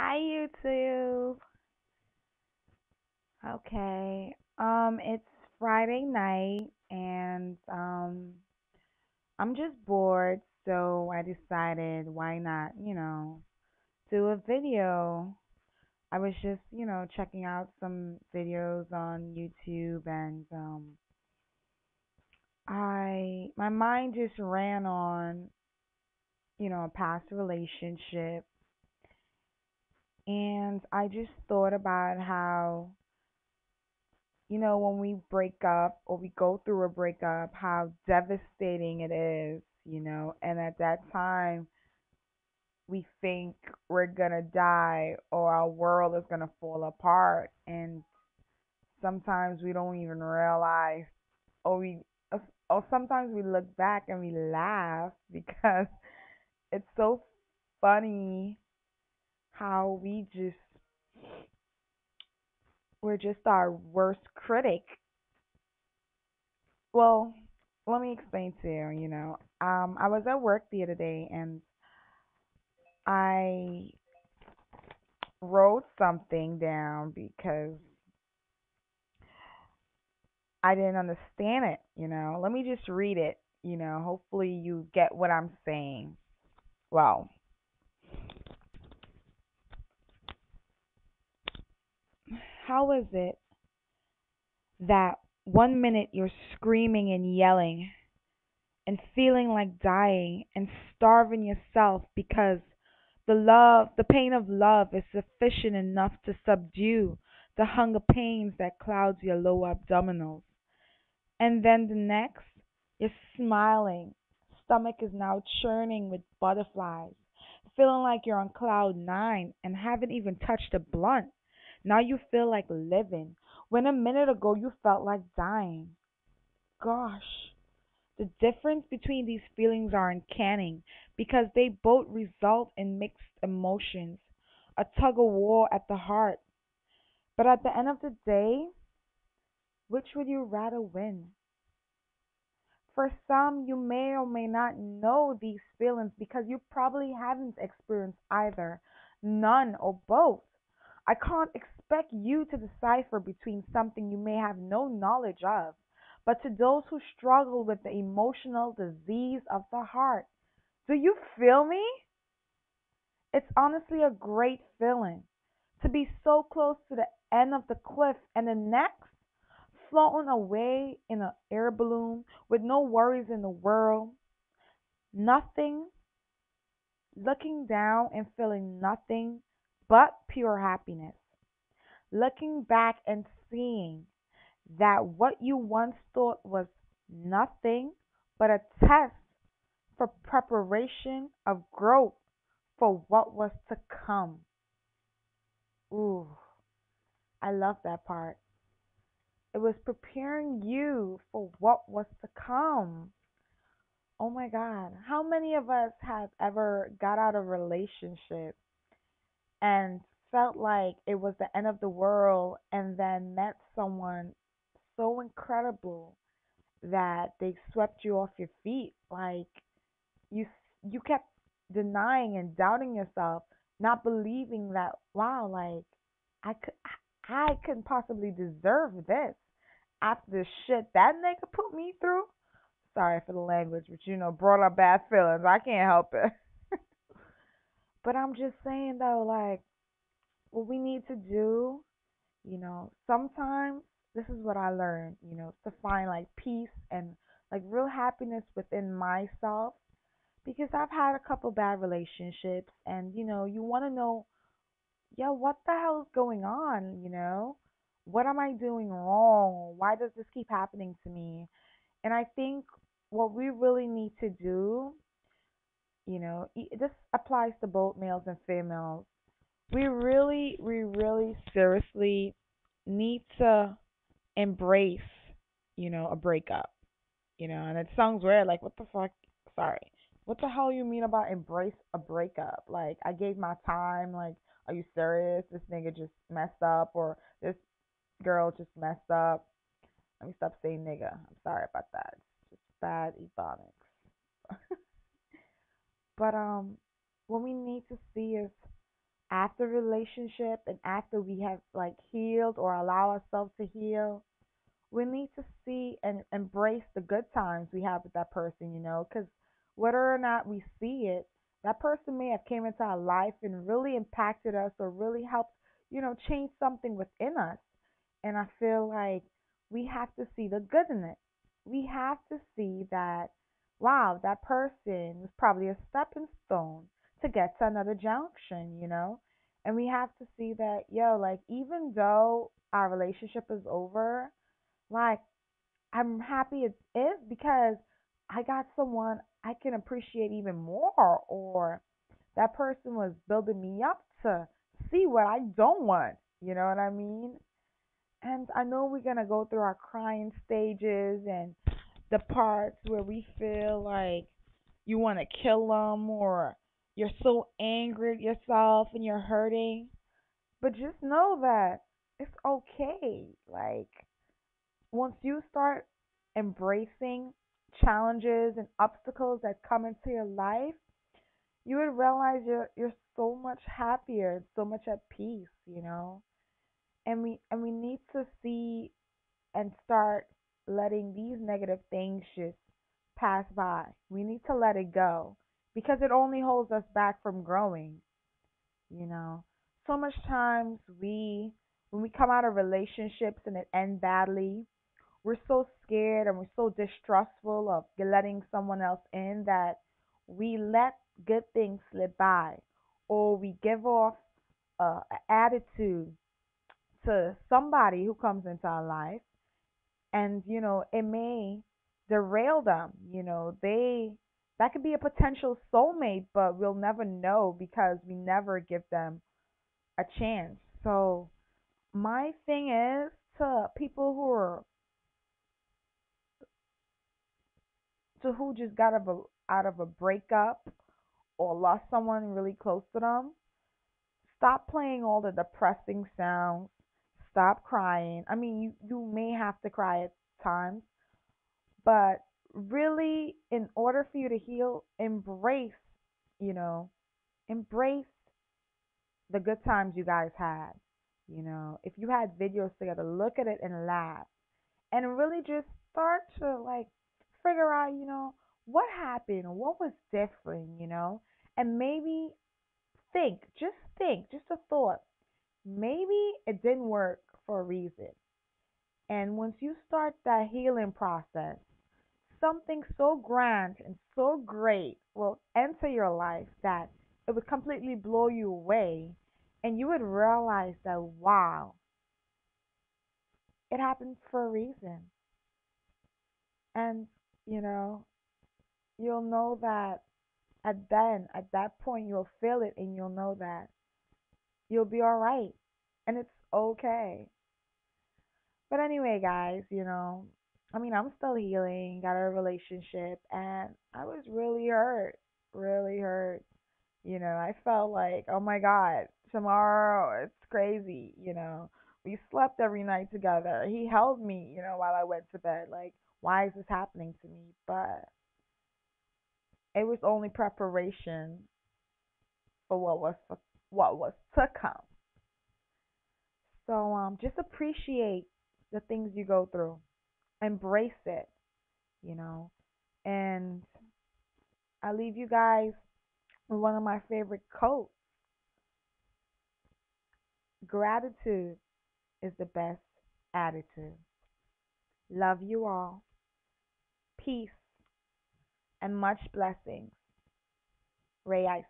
Hi, YouTube. Okay. It's Friday night and I'm just bored, so I decided why not, do a video. I was just, checking out some videos on YouTube and I my mind just ran on, a past relationship and I just thought about how when we break up or we go through a breakup, how devastating it is, and at that time, we think we're gonna die or our world is gonna fall apart. And sometimes we don't even realize, or or sometimes we look back and we laugh because it's so funny how we're just our worst critic. Well, let me explain to you, I was at work the other day and I wrote something down because I didn't understand it, Let me just read it, Hopefully you get what I'm saying. Well, how is it that 1 minute you're screaming and yelling and feeling like dying and starving yourself because the pain of love is sufficient enough to subdue the hunger pains that clouds your lower abdominals. And then the next, you're smiling. Stomach is now churning with butterflies, feeling like you're on cloud nine and haven't even touched a blunt. Now you feel like living, when a minute ago you felt like dying. Gosh, the difference between these feelings are uncanny because they both result in mixed emotions, a tug of war at the heart. But at the end of the day, which would you rather win? For some, you may or may not know these feelings because you probably haven't experienced either, none, or both. I can't expect you to decipher between something you may have no knowledge of. But to those who struggle with the emotional disease of the heart, do you feel me? It's honestly a great feeling to be so close to the end of the cliff and the next floating away in an air balloon with no worries in the world, nothing, looking down and feeling nothing but pure happiness. Looking back and seeing that what you once thought was nothing but a test for preparation of growth for what was to come. Ooh, I love that part. It was preparing you for what was to come. Oh my God. How many of us have ever got out of a relationship and felt like it was the end of the world and then met someone so incredible that they swept you off your feet? Like you you kept denying and doubting yourself, not believing that wow, like I could I couldn't possibly deserve this after the shit that nigga put me through. Sorry for the language, but brought up bad feelings. I can't help it. But I'm just saying though, like what we need to do, sometimes this is what I learned, to find like peace and like real happiness within myself because I've had a couple bad relationships and you want to know, yeah, what the hell is going on, What am I doing wrong? Why does this keep happening to me? And I think what we really need to do, this applies to both males and females. We really seriously need to embrace, a breakup, and it sounds weird, like, what the fuck? Sorry. What the hell you mean about embrace a breakup? Like, I gave my time, like, are you serious? This nigga just messed up, or this girl just messed up. Let me stop saying nigga. I'm sorry about that. It's just bad ebonics. But what we need to see is after relationship and after we have like healed or allow ourselves to heal, we need to see and embrace the good times we have with that person, because whether or not we see it, that person may have came into our life and really impacted us or really helped, change something within us. And I feel like we have to see the good in it. We have to see that, wow, that person was probably a stepping stone to get to another junction. And we have to see that, yo, like, even though our relationship is over, like, I'm happy it is because I got someone I can appreciate even more, or that person was building me up to see what I don't want. You know what I mean? And I know we're gonna go through our crying stages and the parts where we feel like you want to kill them or you're so angry at yourself and you're hurting. But just know that it's okay. Like, once you start embracing challenges and obstacles that come into your life, you would realize you're so much happier, so much at peace. And we need to see and start letting these negative things just pass by. We need to let it go because it only holds us back from growing, you know. So much times when we come out of relationships and it ends badly, we're so scared and we're so distrustful of letting someone else in that we let good things slip by, or we give off an attitude to somebody who comes into our life, and it may derail them. They that could be a potential soulmate, but we'll never know because we never give them a chance. So my thing is, to people who just got out of a breakup or lost someone really close to them, stop playing all the depressing sounds. Stop crying. I mean, you may have to cry at times, but really, in order for you to heal, you know, embrace the good times you guys had. If you had videos together, look at it and laugh, and really just start to like figure out, what happened, what was different, and maybe think, just a thought. Maybe it didn't work for a reason. And once you start that healing process, something so grand and so great will enter your life that it would completely blow you away. And you would realize that, wow, it happened for a reason. And, you know, you'll know that at that point, you'll feel it and you'll know that you'll be all right. And it's okay. But anyway, guys, I mean, I'm still healing, got a relationship, and I was really hurt, really hurt. I felt like, oh my God, tomorrow it's crazy. We slept every night together. He held me, while I went to bed. Like, why is this happening to me? But it was only preparation for what was to come. So just appreciate the things you go through, embrace it, you know. And I leave you guys with one of my favorite quotes: gratitude is the best attitude. Love you all. Peace and much blessings. Ray Ice.